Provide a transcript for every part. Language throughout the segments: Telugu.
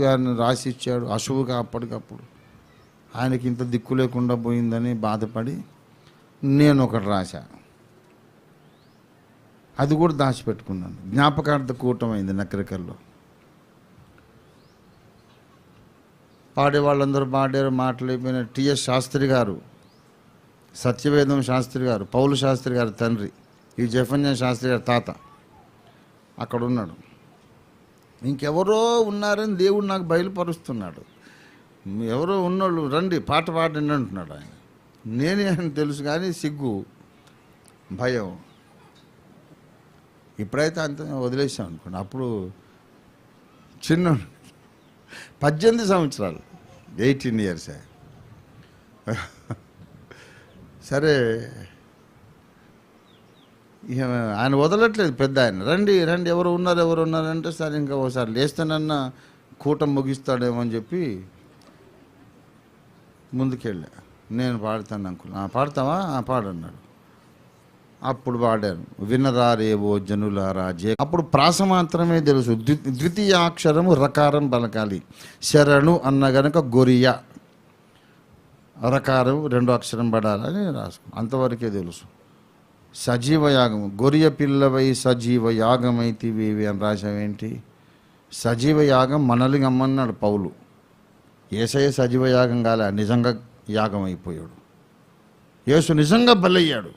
ఆయన రాసి ఇచ్చాడు అశువుగా. అప్పటికప్పుడు ఆయనకి ఇంత దిక్కు లేకుండా పోయిందని బాధపడి నేను ఒకటి రాశా. అది కూడా దాచిపెట్టుకున్నాను. జ్ఞాపకార్థ కూటమైంది నకరికల్లో. పాడే వాళ్ళందరూ పాడారు, మాటలైపోయిన. టిఎస్ శాస్త్రి గారు, సత్యవేదం శాస్త్రి గారు, పౌలు శాస్త్రి గారి తండ్రి, ఈ జఫన్యా శాస్త్రి గారి తాత అక్కడ ఉన్నాడు. ఇంకెవరో ఉన్నారని దేవుడు నాకు బయలుపరుస్తున్నాడు. ఎవరో ఉన్నోళ్ళు రండి పాట పాడండి అంటున్నాడు ఆయన. నేనే అని తెలుసు కానీ సిగ్గు, భయం. ఇప్పుడైతే అంత వదిలేసాం అనుకోండి. అప్పుడు చిన్న 18 సంవత్సరాలు, 18 years. సరే ఇక ఆయన వదలట్లేదు పెద్ద ఆయన. రండి రండి ఎవరు ఉన్నారంటే సరే ఇంకా ఒకసారి లేస్తానన్నా కూటం ముగిస్తాడేమో అని చెప్పి ముందుకెళ్ళా. నేను పాడతాను అంకుల్. పాడతావా? పాడన్నాడు. అప్పుడు పాడాను. వినరారేవో జనులారా అప్పుడు ప్రాస మాత్రమే తెలుసు. ద్వితీయాక్షరము రకారం పలకాలి. శరణు అన్న గనక గొరియ రకారం 2 అక్షరం పడాలని రాసుకు. అంతవరకే తెలుసు. సజీవయాగం, గొరియ పిల్లవై సజీవ యాగమైతివి అని రాసావేంటి? సజీవ యాగం మనల్ని గమ్మన్నాడు పౌలు. యేసయ్య సజీవ యాగం కాలే, నిజంగా యాగం అయిపోయాడు. యేసు నిజంగా బలయ్యాడు.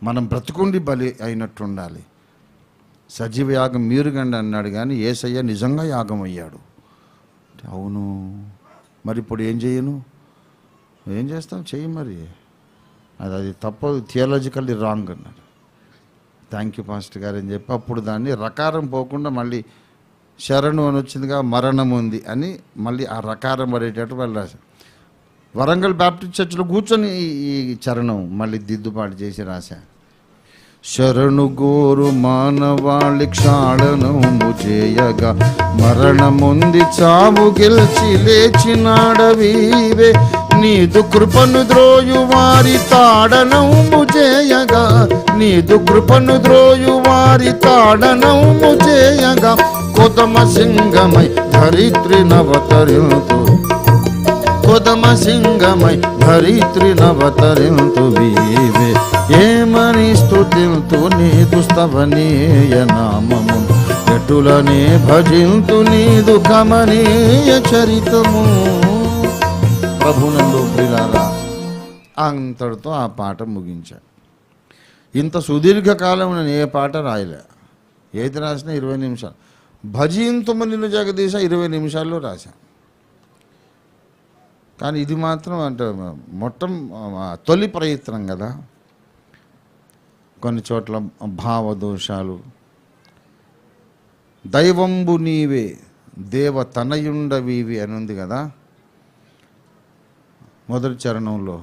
మనం బ్రతుకుండి బలి అయినట్టు ఉండాలి. సజీవ యాగం మీరు గండి అన్నాడు కానీ యేసయ్య నిజంగా యాగం అయ్యాడు. అవును, మరి ఇప్పుడు ఏం చేయను? ఏం చేస్తాం? చెయ్యి మరి. అది తప్పదు, థియాలజికల్లీ రాంగ్ అన్నాడు. థ్యాంక్ యూ పాస్టర్ గారు అని చెప్పి అప్పుడు దాన్ని రకారం పోకుండా మళ్ళీ శరణు అని వచ్చిందిగా, మరణం ఉంది అని మళ్ళీ ఆ రకారం పడేటట్టు వాళ్ళు రాశారు. వరంగల్ బ్యాప్టిస్ట్ చర్చిలో కూర్చొని ఈ చరణం మళ్ళీ దిద్దుబాటు చేసి రాశా. శరణు గోరు మానవాళి క్షాళనము చేయగా మరణముంది చావు గెలిచి లేచినాడవీవే. నీదు కృపను ద్రోయు వారి తాడనము చేయగా, నీదు కృపను ద్రోయు వారి తాడనము చేయగా, కొదమ సింగమై ధరిత్రి నవతరింతు, కొదమ సింగమై ధరిత్రి నవతరింతు వీవే. ఏమని స్తుతింతు నీదు స్తవనీయ నామము, ఎటులనే భజింతు నీదు కమనీయ చరితము. ప్రభునందు ప్రియులారా, అంతటితో ఆ పాట ముగించాను. ఇంత సుదీర్ఘకాలం నేను ఏ పాట రాయలే. ఏది రాసినా 20 నిమిషాలు. భజింతుము నిన్ను జగదీశ 20 నిమిషాల్లో రాశాను. కానీ ఇది మాత్రం అంటే తొలి ప్రయత్నం కదా. కొన్ని చోట్ల భావదోషాలు. దైవంబు నీవే దేవ తనయుండవీవి అని ఉంది కదా మొదటి చరణంలో.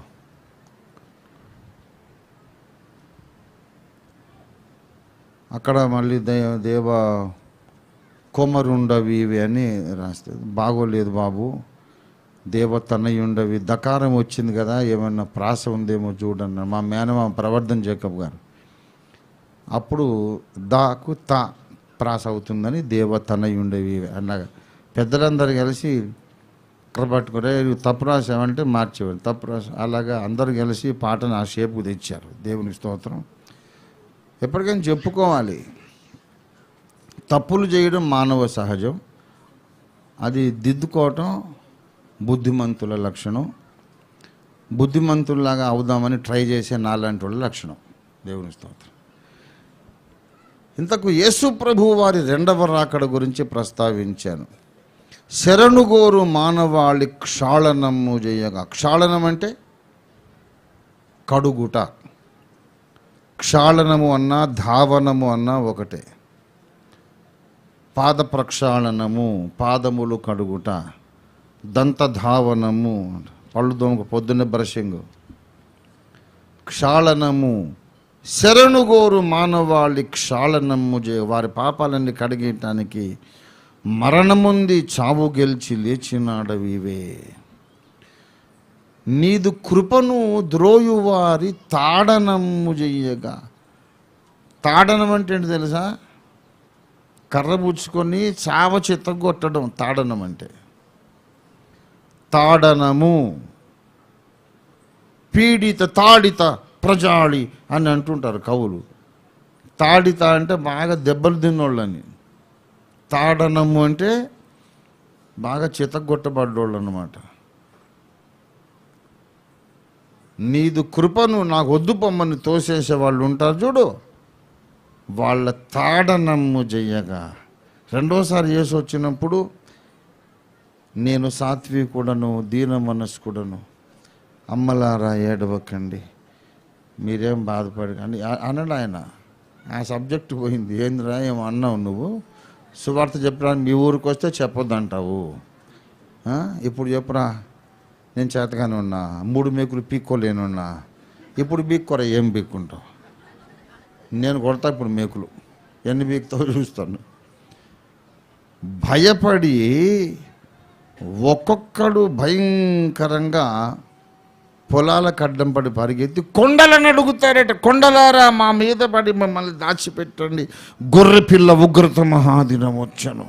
అక్కడ మళ్ళీ దేవ కొమరుండవీవి అని రాస్తుంది. బాగోలేదు బాబు, దేవ తనయుండవి. దకారం వచ్చింది కదా, ఏమన్నా ప్రాస ఉందేమో చూడన్న మా మేనమా ప్రవర్ధన్ జేకబ్ గారు. అప్పుడు దాకు తా ప్రాస అవుతుందని దేవ తనయుండవి అన్నగా పెద్దలందరూ కలిసి పట్టుకునే తప్పు రాసామంటే మార్చేవాడు. తప్పు రాసా అలాగా అందరూ కలిసి పాటను ఆ షేపుకు తెచ్చారు. దేవుని స్తోత్రం. ఎప్పటికైనా చెప్పుకోవాలి. తప్పులు చేయడం మానవ సహజం. అది దిద్దుకోవటం బుద్ధిమంతుల లక్షణం. బుద్ధిమంతుల్లాగా అవుదామని ట్రై చేసే నాలాంటి వాళ్ళ లక్షణం. దేవుని స్తోత్రం. ఇంతకు యేసు ప్రభు వారి 2వ రాకడ గురించి ప్రస్తావించాను. శరణుగోరు మానవాళి క్షాళనము చేయగా. క్షాళనం అంటే కడుగుట. క్షాళనము అన్నా ధావనము అన్నా ఒకటే. పాద ప్రక్షాళనము పాదములు కడుగుట, దంతధావనము పళ్ళు దోమక పొద్దున్న బ్రషింగ్. క్షాళనము శరణుగోరు మానవాళి క్షాళనము వారి పాపాలన్నీ కడిగేయటానికి మరణముంది చావు గెలిచి లేచినాడవివే. నీదు కృపను ద్రోయువారి తాడనము చెయ్యగా. తాడనం అంటే ఏంటి తెలుసా? కర్ర పుచ్చుకొని చావ చిత్తగొట్టడం తాడనం అంటే. తాడనము, పీడిత తాడిత ప్రజాళి అని అంటుంటారు కవులు. తాడిత అంటే బాగా దెబ్బలు తిన్నోళ్ళని, తాడనము అంటే బాగా చితగొట్టబడ్డోళ్ళు అన్నమాట. నీదు కృపను నాకు వద్దు పొమ్మని తోసేసే వాళ్ళు ఉంటారు చూడు, వాళ్ళ తాడనము చెయ్యగా. రెండోసారి యేసు వచ్చినప్పుడు నేను సాత్వికుడను దీన మనస్కుడను, అమ్మలారా ఏడవకండి, మీరేం బాధపడకండి అన్నాడు ఆయన. ఆ సబ్జెక్ట్ పోయింది. ఏందిరా ఏమో అన్నావు నువ్వు, సువార్త చెప్పరా మీ ఊరికి వస్తే చెప్పొద్దంటావు, ఇప్పుడు చెప్పురా నేను చేతగానే ఉన్నా, 3 మేకులు పీక్కోలేనున్నా, ఇప్పుడు పీక్కోరా ఏం పీక్కుంటావు, నేను కొడతా ఇప్పుడు మేకులు, ఎన్ని పీక్తావు చూస్తాను. భయపడి ఒక్కొక్కడు భయంకరంగా పొలాలకు అడ్డం పడి పరిగెత్తి కొండలను అడుగుతారట. కొండలారా మా మీద పడి మమ్మల్ని దాచిపెట్టండి, గొర్రె పిల్ల ఉగ్రత మహాదినం వచ్చను.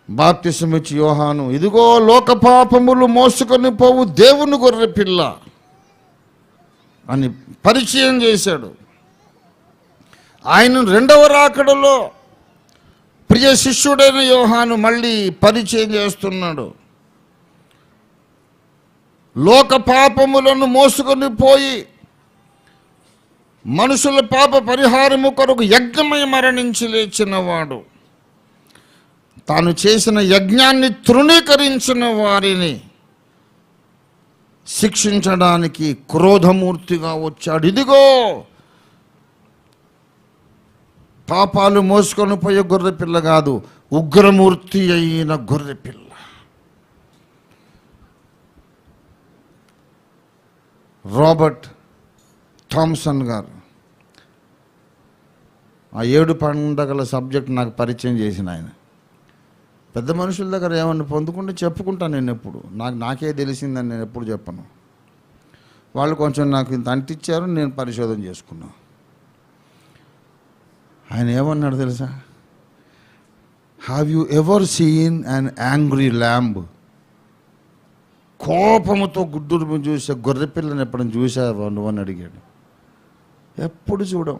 బాప్తిసం ఇచ్చి యోహాను, ఇదిగో లోక పాపములు మోసుకొని పోవు దేవుని గొర్రె పిల్ల అని పరిచయం చేశాడు. ఆయన రెండవ రాకడలో ప్రియ శిష్యుడైన యోహాను మళ్ళీ పరిచయం చేస్తున్నాడు. లోక పాపములను మోసుకొని పోయి మనుషుల పాప పరిహారము కొరకు యజ్ఞమై మరణించి లేచినవాడు, తాను చేసిన యజ్ఞాన్ని తృణీకరించిన వారిని శిక్షించడానికి క్రోధమూర్తిగా వచ్చాడు. ఇదిగో పాపాలు మోసుకొని పోయే గొర్రె పిల్ల కాదు, ఉగ్రమూర్తి అయిన గొర్రె పిల్ల. రాబర్ట్ థామ్సన్ గారు ఆ 7 పండగల సబ్జెక్ట్ నాకు పరిచయం చేసిన ఆయన. పెద్ద మనుషుల దగ్గర ఏమన్నా పొందుకుంటే చెప్పుకుంటాను నేను ఎప్పుడు, నాకే తెలిసిందని నేను ఎప్పుడు చెప్పను. వాళ్ళు కొంచెం నాకు ఇంత అంటించారు, నేను పరిశోధన చేసుకున్నా. ఆయన ఏమన్నాడు తెలుసా? Have you ever seen an angry lamb? కోపముతో గుడ్డురు చూసే గొర్రెపిల్లని ఎప్పుడైనా చూసావా నువ్వు అని అడిగాడు. ఎప్పుడు చూడం,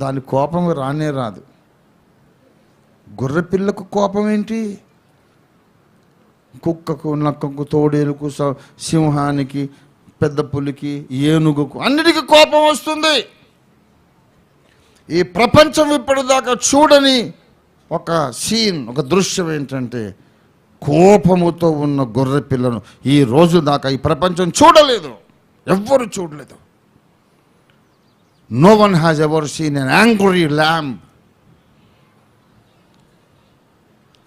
దాని కోపం రానే రాదు. గొర్రెపిల్లకు కోపం ఏంటి? కుక్కకు, నక్కకు, తోడేలుకు, సింహానికి, పెద్ద పులికి, ఏనుగుకు, అన్నిటికీ కోపం వస్తుంది. ఈ ప్రపంచం ఇప్పటిదాకా చూడని ఒక సీన్, ఒక దృశ్యం ఏంటంటే కోపముతో ఉన్న గొర్రె పిల్లను ఈ రోజు దాకా ఈ ప్రపంచం చూడలేదు, ఎవ్వరు చూడలేదు. No one has ever seen an angry lamb.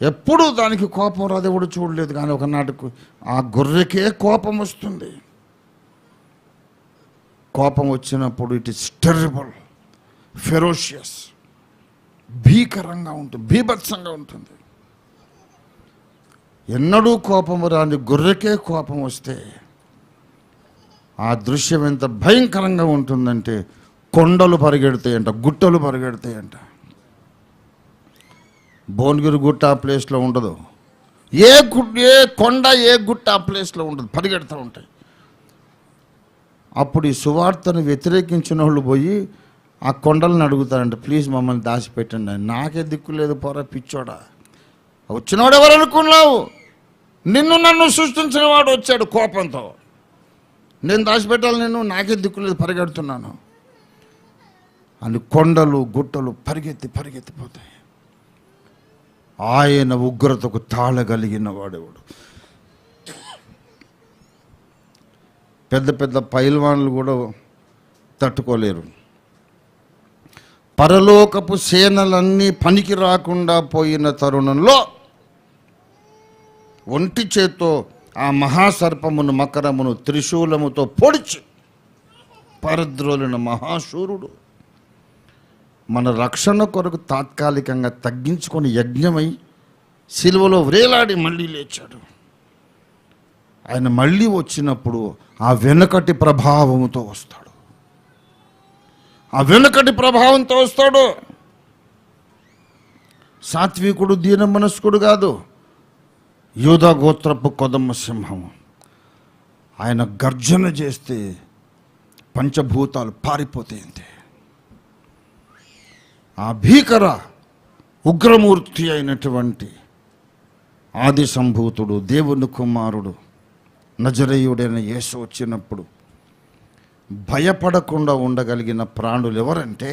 ఎప్పుడు దానికి కోపం రాదు, ఎవడు చూడలేదు. కానీ ఒకనాటికి ఆ గొర్రెకే కోపం వస్తుంది. కోపం వచ్చినప్పుడు ఇట్ ఇస్ టెర్రిబుల్, ఫెరోషియస్, భీకరంగా ఉంటుంది, బీభత్సంగా ఉంటుంది. ఎన్నడూ కోపము రాని గొర్రెకే కోపం వస్తే ఆ దృశ్యం ఎంత భయంకరంగా ఉంటుందంటే కొండలు పరిగెడతాయంట, గుట్టలు పరిగెడతాయంట. భువనగిరి గుట్ట ఆ ప్లేస్లో ఉండదు, ఏ కొండ ఏ గుట్ట ఆ ప్లేస్లో ఉండదు, పరిగెడుతూ ఉంటాయి. అప్పుడు ఈ సువార్తను వ్యతిరేకించిన వాళ్ళు పోయి ఆ కొండలను అడుగుతారంట, ప్లీజ్ మమ్మల్ని దాచిపెట్టండి. నాకే దిక్కు లేదు, పోరా పిచ్చోడా, వచ్చినవాడు ఎవరు అనుకున్నావు? నిన్ను నన్ను సృష్టించిన వాడు వచ్చాడు కోపంతో, నేను దాచిపెట్టాలి, నేను నాకే దిక్కు లేదు, పరిగెడుతున్నాను అని కొండలు గుట్టలు పరిగెత్తిపోతాయి. ఆయన ఉగ్రతకు తాళగలిగిన వాడేవాడు. పెద్ద పెద్ద పైల్వాన్లు కూడా తట్టుకోలేరు. పరలోకపు సేనలన్నీ పనికి రాకుండా పోయిన తరుణంలో ఒంటి చేత్తో ఆ మహాసర్పమును మకరమును త్రిశూలముతో పొడిచి పరద్రోలిన మహాశూరుడు మన రక్షణ కొరకు తాత్కాలికంగా తగ్గించుకొని యజ్ఞమై సిలువలో వ్రేలాడి మళ్ళీ లేచాడు. ఆయన మళ్ళీ వచ్చినప్పుడు ఆ వెనకటి ప్రభావంతో వస్తాడు, ఆ వెనకటి ప్రభావంతో వస్తాడు. సాత్వికుడు, దీన మనస్కుడు కాదు, యూదా గోత్రపు కొదమ సింహం. ఆయన గర్జన చేస్తే పంచభూతాలు పారిపోతాయంతే. ఆ భీకర ఉగ్రమూర్తి అయినటువంటి ఆది సంభూతుడు, దేవుని కుమారుడు, నజరేయుడైన యేసు వచ్చినప్పుడు భయపడకుండా ఉండగలిగిన ప్రాణులు ఎవరంటే,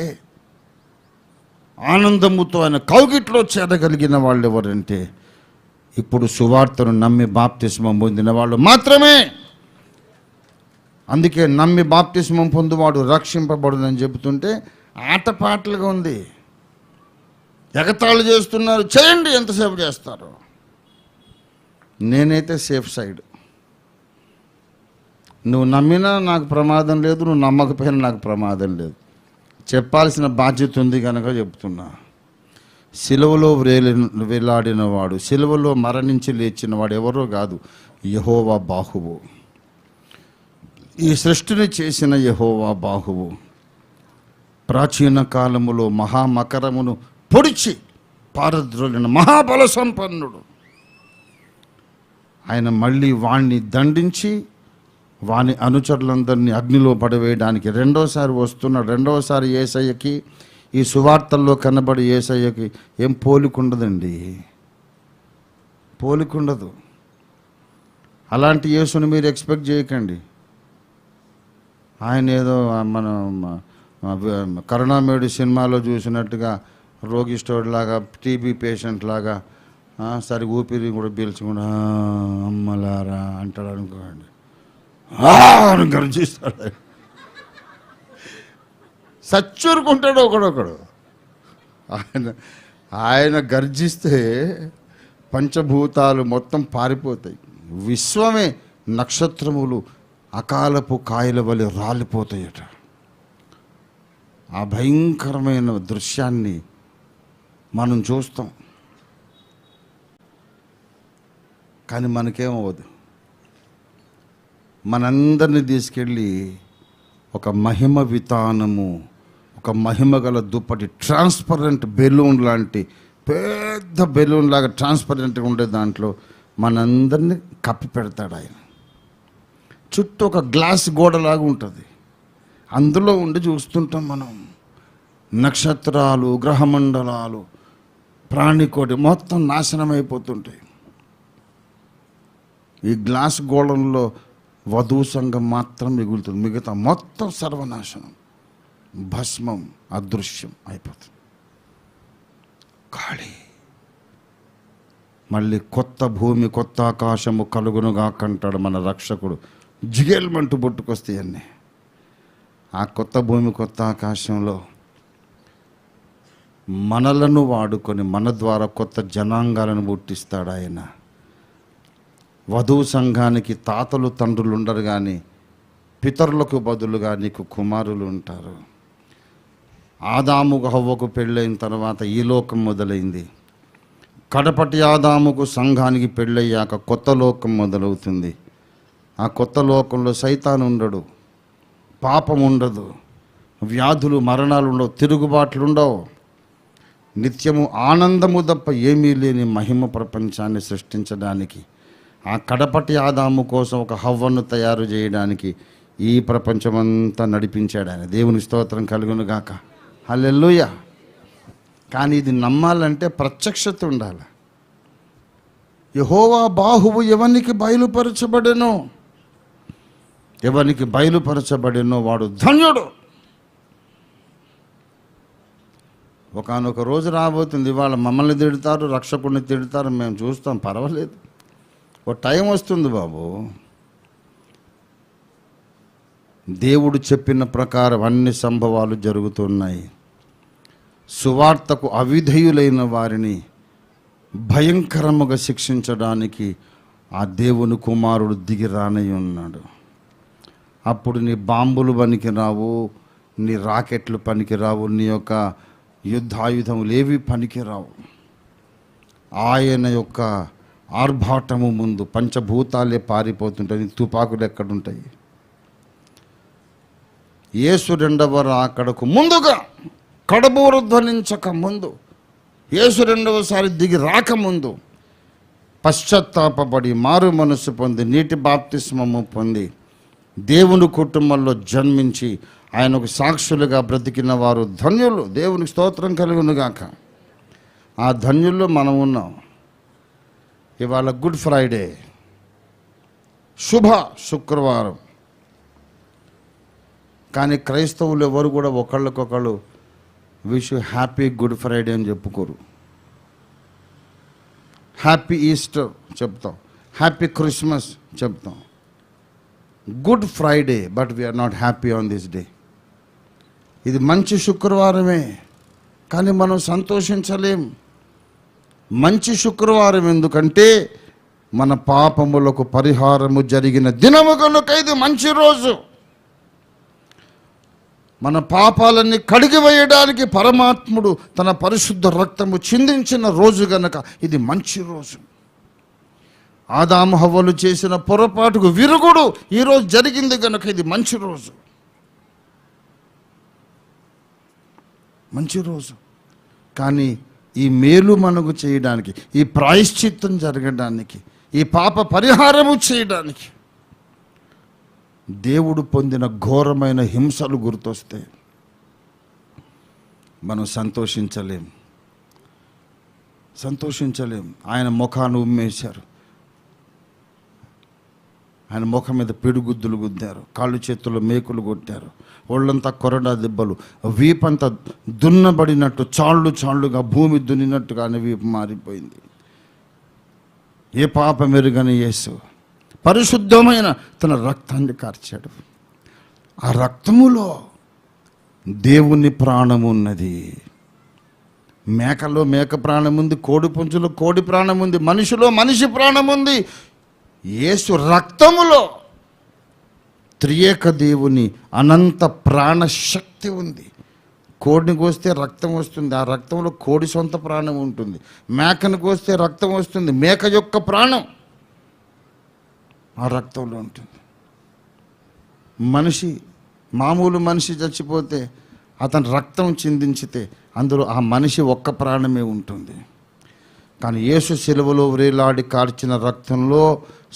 ఆనందముతో ఆయన కౌగిట్లో చేరగలిగిన వాళ్ళు ఎవరంటే, ఇప్పుడు సువార్తను నమ్మి బాప్తిస్మం పొందిన వాళ్ళు మాత్రమే. అందుకే నమ్మి బాప్తిస్మం పొందువాడు రక్షింపబడునని చెబుతుంటే ఆటపాటలుగా ఉంది. ఎగతాళి చేస్తున్నారు, చేయండి, ఎంతసేపు చేస్తారు. నేనైతే సేఫ్ సైడ్. నువ్వు నమ్మినా నాకు ప్రమాదం లేదు, నువ్వు నమ్మకపోయినా నాకు ప్రమాదం లేదు. చెప్పాల్సిన బాధ్యత ఉంది కనుక చెప్తున్నా. సిలువలో వేలాడినవాడు, సిలువలో మరణించి లేచినవాడు ఎవరో కాదు, యెహోవా బాహువు. ఈ సృష్టిని చేసిన యెహోవా బాహువు ప్రాచీన కాలములో మహామకరమును పొడిచి పారద్రోలిన మహాబల సంపన్నుడు. ఆయన మళ్ళీ వాణ్ణి దండించి వాని అనుచరులందరినీ అగ్నిలో పడవేయడానికి రెండోసారి వస్తున్నాడు. రెండోసారి యేసయ్యకి, ఈ సువార్తల్లో కనబడి యేసయ్యకి ఏం పోలికుండదండి, పోలికుండదు. అలాంటి యేసుని మీరు ఎక్స్పెక్ట్ చేయకండి. ఆయన ఏదో మన కరుణామయుడి సినిమాలో చూసినట్టుగా రోగిస్టోడ్లాగా, టీబీ పేషెంట్ లాగా సరి ఊపిరి కూడా పీల్చకుండా అమ్మలారా అంటాడు అనుకోండి, గర్జిస్తాడు, సచ్చూరుకుంటాడు ఒకడొకడు. ఆయన గర్జిస్తే పంచభూతాలు మొత్తం పారిపోతాయి. విశ్వమే నక్షత్రములు అకాలపు కాయల వలె రాలిపోతాయట. ఆ భయంకరమైన దృశ్యాన్ని మనం చూస్తాం, కానీ మనకేమవ్వదు. మనందరినీ తీసుకెళ్ళి ఒక మహిమ వితానము, ఒక మహిమ గల దుప్పటి, ట్రాన్స్పరెంట్ బెలూన్ లాంటి పెద్ద బెలూన్ లాగా ట్రాన్స్పరెంట్గా ఉండే దాంట్లో మనందరినీ కప్పి పెడతాడు ఆయన. చుట్టూ ఒక గ్లాస్ గోడలాగా ఉంటుంది, అందులో ఉండి చూస్తుంటాం మనం. నక్షత్రాలు, గ్రహమండలాలు, ప్రాణికోటి మొత్తం నాశనం అయిపోతుంటాయి. ఈ గ్లాస్ గోడల్లో వధువు సంఘం మాత్రం మిగులుతుంది, మిగతా మొత్తం సర్వనాశనం, భస్మం, అదృశ్యం అయిపోతుంది. ఖాళీ. మళ్ళీ కొత్త భూమి, కొత్త ఆకాశము కలుగునుగా కంటాడు మన రక్షకుడు. జిగేల్మంటూ పుట్టుకొస్తాయన్నీ. ఆ కొత్త భూమి, కొత్త ఆకాశంలో మనలను వాడుకొని మన ద్వారా కొత్త జనాంగాలను పుట్టిస్తాడు ఆయన. వధువు సంఘానికి తాతలు తండ్రులు ఉండరు, కానీ పితరులకు బదులుగా నీకు కుమారులు ఉంటారు. ఆదాముకు హవ్వకు పెళ్ళైన తర్వాత ఈ లోకం మొదలైంది. కడపటి ఆదాముకు సంఘానికి పెళ్ళయ్యాక కొత్త లోకం మొదలవుతుంది. ఆ కొత్త లోకంలో సైతాను ఉండడు, పాపం ఉండదు, వ్యాధులు, మరణాలు ఉండవు, తిరుగుబాట్లు ఉండవు. నిత్యము ఆనందము తప్ప ఏమీ లేని మహిమ ప్రపంచాన్ని సృష్టించడానికి, ఆ కడపటి ఆదాము కోసం ఒక హవ్వను తయారు చేయడానికి ఈ ప్రపంచమంతా నడిపించాడు ఆయన. దేవుని స్తోత్రం కలుగును గాక. హల్లెలూయా. కానీ ఇది నమ్మాలంటే ప్రత్యక్షత ఉండాలి. యెహోవా బాహువు ఎవనికి బయలుపరచబడెనో, ఎవనికి బయలుపరచబడెనో వాడు ధన్యుడు. ఒకానొక రోజు రాబోతుంది, ఇవాళ మమ్మల్ని తిడతారు, రక్షకుడిని తిడతారు, మేము చూస్తాం, పర్వాలేదు. ఓ టైం వస్తుంది బాబు, దేవుడు చెప్పిన ప్రకారం అన్ని సంభవాలు జరుగుతున్నాయి. సువార్తకు అవిధేయులైన వారిని భయంకరముగా శిక్షించడానికి ఆ దేవుని కుమారుడు దిగి రానై ఉన్నాడు. అప్పుడు నీ బాంబులు పనికిరావు, నీ రాకెట్లు పనికిరావు, నీ యొక్క యుద్ధాయుధములు ఏవి పనికిరావు. ఆయన యొక్క ఆర్భాటము ముందు పంచభూతాలే పారిపోతుంటాయి, తుపాకులు ఎక్కడుంటాయి. యేసు రెండవ రాకడకు ముందుగా, కడబూర ధ్వనించక ముందు యేసు రెండవసారి దిగి రాకముందు పశ్చాత్తాపడి మారు మనసు పొంది నీటి బాప్తిస్మము పొంది దేవుని కుటుంబంలో జన్మించి ఆయనకు సాక్షులుగా బ్రతికిన వారు ధన్యులు. దేవునికి స్తోత్రం కలుగునుగాక. ఆ ధన్యుల్లో మనం ఉన్నాం. ఇవాళ గుడ్ ఫ్రైడే, శుభ శుక్రవారం. కానీ క్రైస్తవులు ఎవరు కూడా ఒకళ్ళకొకళ్ళు విష్ హ్యాపీ గుడ్ ఫ్రైడే అని చెప్పుకోరు. హ్యాపీ ఈస్టర్ చెప్తాం, హ్యాపీ క్రిస్మస్ చెప్తాం, good Friday, but we are not happy on this day. ఇది మంచి శుక్రవారమే, కానీ మనం సంతోషించలేం. మంచి శుక్రవారం ఎందుకంటే మన పాపములకు పరిహారము జరిగిన దినము కనుక ఇది మంచి రోజు. మన పాపాలన్నీ కడిగి వేయడానికి పరమాత్ముడు తన పరిశుద్ధ రక్తము చిందించిన రోజు గనక ఇది మంచి రోజు. ఆదాము హవ్వలు చేసిన పొరపాటుకు విరుగుడు ఈరోజు జరిగింది కనుక ఇది మంచి రోజు. మంచి రోజు. కానీ ఈ మేలు మనకు చేయడానికి, ఈ ప్రాయశ్చిత్తం జరగడానికి, ఈ పాప పరిహారము చేయడానికి దేవుడు పొందిన ఘోరమైన హింసలు గుర్తొస్తే మనం సంతోషించలేం. ఆయన ముఖాన్ని ఉమ్మేశారు, ఆయన ముఖం మీద పిడుగుద్దులు గుద్దారు, కాళ్ళు చేతుల్లో మేకులు కొట్టారు, ఒళ్ళంతా కొరడా దెబ్బలు, వీపంతా దున్నబడినట్టు చాళ్ళుగా భూమి దున్నినట్టుగానే వీపు మారిపోయింది. ఏ పాప మెరుగని యేసు పరిశుద్ధమైన తన రక్తాన్ని కార్చాడు. ఆ రక్తములో దేవుని ప్రాణం ఉన్నది. మేకలో మేక ప్రాణం ఉంది, కోడి పుంజులో కోడి ప్రాణం ఉంది, మనిషిలో మనిషి ప్రాణం ఉంది. యేసు రక్తములో త్రియేక దేవుని అనంత ప్రాణశక్తి ఉంది. కోడిని కోస్తే రక్తం వస్తుంది, ఆ రక్తంలో కోడి సొంత ప్రాణం ఉంటుంది. మేకను కోస్తే రక్తం వస్తుంది, మేక యొక్క ప్రాణం ఆ రక్తంలో ఉంటుంది. మామూలు మనిషి చచ్చిపోతే అతని రక్తం చిందించితే అందులో ఆ మనిషి ఒక్క ప్రాణమే ఉంటుంది. కానీ యేసు శిలువలో వ్రేలాడి కార్చిన రక్తంలో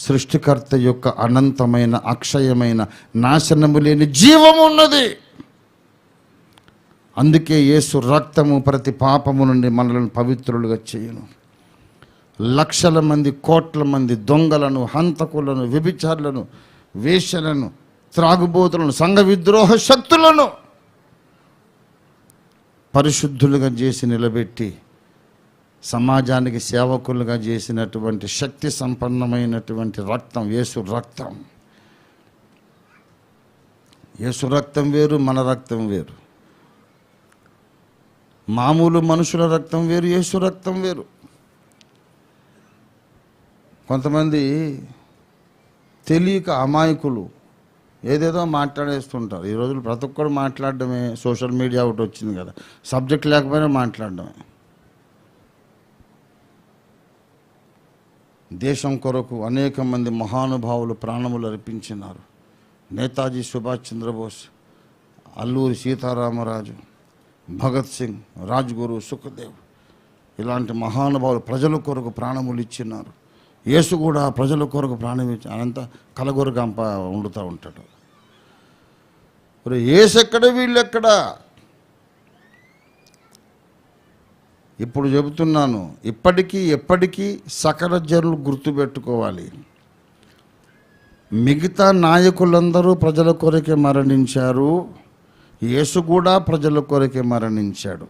సృష్టికర్త యొక్క అనంతమైన అక్షయమైన నాశనము లేని జీవము ఉన్నది. అందుకే యేసు రక్తము ప్రతి పాపము నుండి మనలను పవిత్రులుగా చేయును. లక్షల మంది, కోట్ల మంది దొంగలను, హంతకులను, వ్యభిచారులను, వేశ్యలను, త్రాగుబోతులను, సంఘ విద్రోహ శక్తులను పరిశుద్ధులుగా చేసి నిలబెట్టి సమాజానికి సేవకులుగా చేసినటువంటి శక్తి సంపన్నమైనటువంటి రక్తం యేసు రక్తం. యేసు రక్తం వేరు, మన రక్తం వేరు. మామూలు మనుషుల రక్తం వేరు, యేసు రక్తం వేరు. కొంతమంది తెలియక అమాయకులు ఏదేదో మాట్లాడేస్తుంటారు. ఈ రోజులు ప్రతి ఒక్కరు మాట్లాడడమే. సోషల్ మీడియా ఒకటి వచ్చింది కదా, సబ్జెక్ట్ లేకపోయినా మాట్లాడడమే. దేశం కొరకు అనేక మంది మహానుభావులు ప్రాణములు అర్పించినారు. నేతాజీ సుభాష్ చంద్రబోస్, అల్లూరి సీతారామరాజు, భగత్ సింగ్, రాజ్గురు, సుఖదేవ్, ఇలాంటి మహానుభావులు ప్రజల కొరకు ప్రాణములు ఇచ్చినారు. యేసు కూడా ప్రజల కొరకు ప్రాణం ఇచ్చి అనంతా కలగొరగంప వండుతూ ఉంటాడు. యేసు ఎక్కడ, వీళ్ళెక్కడ? ఇప్పుడు చెబుతున్నాను, ఎప్పటికీ సకల జనులు గుర్తుపెట్టుకోవాలి. మిగతా నాయకులందరూ ప్రజల కొరకే మరణించారు, యేసు కూడా ప్రజల కొరకే మరణించాడు.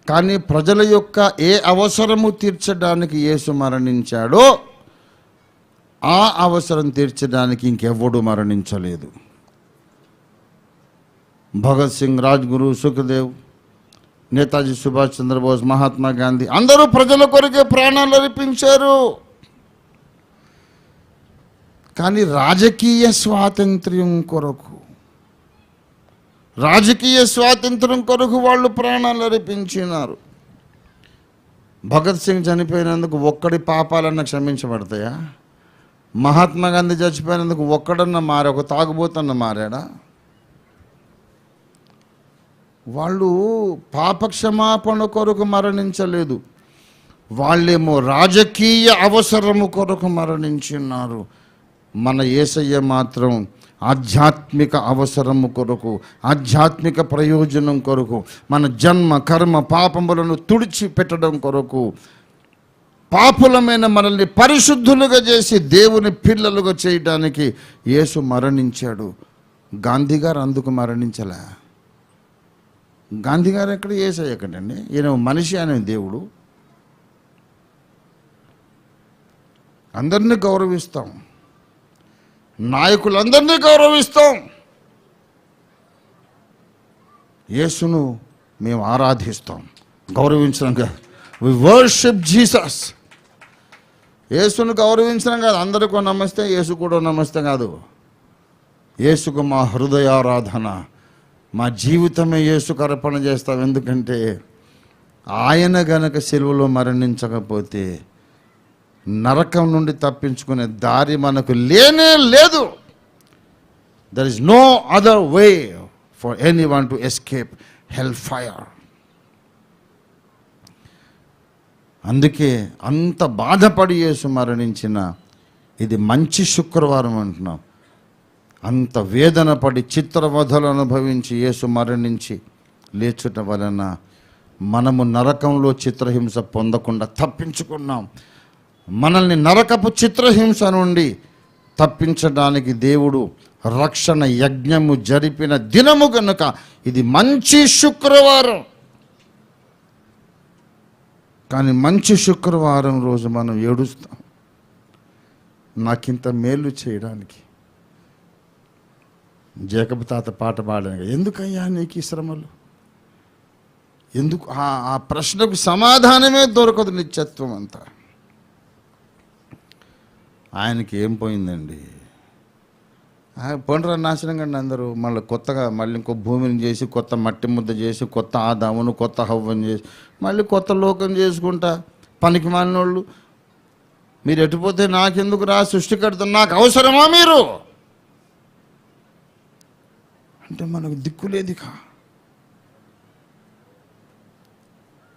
కానీ ప్రజల యొక్క ఏ అవసరము తీర్చడానికి యేసు మరణించాడో ఆ అవసరం తీర్చడానికి ఇంకెవ్వడు మరణించలేదు. భగత్ సింగ్, రాజ్గురు, సుఖదేవ్, నేతాజీ సుభాష్ చంద్రబోస్, మహాత్మా గాంధీ అందరూ ప్రజల కొరకే ప్రాణాలు అర్పించారు. కానీ రాజకీయ స్వాతంత్ర్యం కొరకు వాళ్ళు ప్రాణాలు అర్పించినారు. భగత్ సింగ్ చనిపోయినందుకు ఒక్కడి పాపాలన్నా క్షమించబడతాయా? మహాత్మా గాంధీ చచ్చిపోయినందుకు ఒక్కడన్నా ఒక తాగుబోతన్నా మారాడా? వాళ్ళు పాపక్షమాపణ కొరకు మరణించలేదు, వాళ్ళేమో రాజకీయ అవసరము కొరకు మరణించున్నారు. మన యేసయ్య మాత్రం ఆధ్యాత్మిక అవసరము కొరకు, ఆధ్యాత్మిక ప్రయోజనం కొరకు, మన జన్మ కర్మ పాపములను తుడిచిపెట్టడం కొరకు, పాపులమైన మనల్ని పరిశుద్ధులుగా చేసి దేవుని పిల్లలుగా చేయడానికి యేసు మరణించాడు. గాంధీ గారు అందుకు మరణించలే. గాంధీ గారు ఎక్కడ, యేసయ్య ఎక్కడండి? ఈయన మనిషి, ఆయన దేవుడు. అందరినీ గౌరవిస్తాం, నాయకులందరినీ గౌరవిస్తాం. యేసును మేము ఆరాధిస్తాం, గౌరవించడం కాదు. We worship Jesus. యేసును గౌరవించడం కాదు. అందరికీ నమస్తే, యేసు కూడా నమస్తే కాదు. యేసుకు మా హృదయారాధన, మా జీవితమే యేసుకు అర్పణ చేస్తాం. ఎందుకంటే ఆయన గనక సిలువలో మరణించకపోతే నరకం నుండి తప్పించుకునే దారి మనకు లేనే లేదు. There is no other way for anyone to escape hell fire. అందుకే అంత బాధపడి యేసు మరణించిన ఇది మంచి శుక్రవారం అంటున్నాం. అంత వేదన పడి చిత్రవధలు అనుభవించి యేసు మరణించి లేచుట వలన మనము నరకంలో చిత్రహింస పొందకుండా తప్పించుకున్నాం. మనల్ని నరకపు చిత్రహింస నుండి తప్పించడానికి దేవుడు రక్షణ యజ్ఞము జరిపిన దినము కనుక ఇది మంచి శుక్రవారం. కానీ మంచి శుక్రవారం రోజు మనం ఏడుస్తాం, నాకింత మేలు చేయడానికి. జేకబు తాత పాట పాడాను, ఎందుకయ్యా నీకు ఈ శ్రమలు, ఎందుకు? ఆ ప్రశ్నకు సమాధానమే దొరకదు నిత్యత్వం అంతా. ఆయనకి ఏం పోయిందండి? పండుగ నాశనం కండి అందరూ. మళ్ళీ కొత్తగా మళ్ళీ ఇంకో భూమిని చేసి, కొత్త మట్టి ముద్ద చేసి, కొత్త ఆదామును కొత్త హవ్వను చేసి, మళ్ళీ కొత్త లోకం చేసుకుంటా పనికి మాలినోళ్ళు. మీరు ఎటుపోతే నాకెందుకు రా, సృష్టికర్త నాకు అవసరమా మీరు అంటే మనకు దిక్కులేదికా.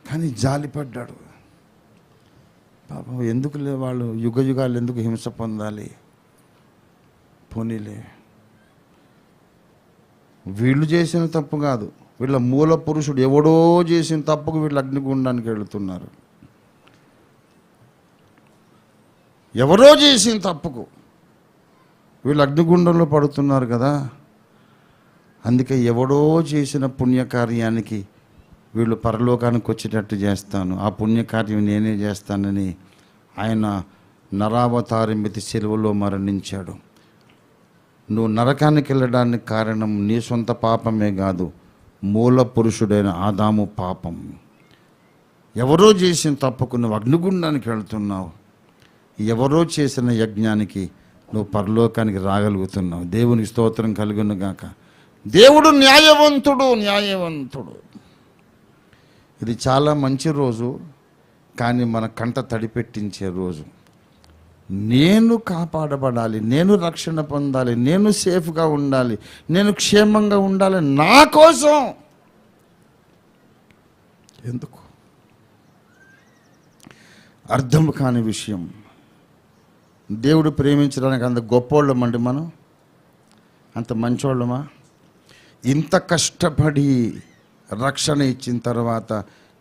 కానీ జాలిపడ్డాడు పాపం. ఎందుకులే వాళ్ళు యుగ యుగాలు ఎందుకు హింస పొందాలి, పోనీలే. వీళ్ళు చేసిన తప్పు కాదు, వీళ్ళ మూల పురుషుడు ఎవడో చేసిన తప్పుకు వీళ్ళు అగ్నిగుండానికి వెళుతున్నారు. ఎవరో చేసిన తప్పుకు వీళ్ళు అగ్నిగుండంలో పడుతున్నారు కదా. అందుకే ఎవడో చేసిన పుణ్యకార్యానికి వీళ్ళు పరలోకానికి వచ్చేటట్టు చేస్తాను, ఆ పుణ్యకార్యం నేనే చేస్తానని ఆయన నరావతారమితి సిలువలో మరణించాడు. నువ్వు నరకానికి వెళ్ళడానికి కారణం నీ సొంత పాపమే కాదు, మూల పురుషుడైన ఆదాము పాపం. ఎవరో చేసిన తప్పుకు నువ్వు అగ్నిగుండానికి వెళ్తున్నావు, ఎవరో చేసిన యజ్ఞానికి నువ్వు పరలోకానికి రాగలుగుతున్నావు. దేవునికి స్తోత్రం కలుగును గాక. దేవుడు న్యాయవంతుడు, న్యాయవంతుడు. ఇది చాలా మంచి రోజు, కానీ మన కంట తడిపెట్టించే రోజు. నేను కాపాడబడాలి, నేను రక్షణ పొందాలి, నేను సేఫ్గా ఉండాలి, నేను క్షేమంగా ఉండాలి. నా కోసం ఎందుకు? అర్థం కాని విషయం. దేవుడు ప్రేమించడానికి అంత గొప్పోళ్ళమండి మనం, అంత మంచోళ్ళమా? ఇంత కష్టపడి రక్షణ ఇచ్చిన తర్వాత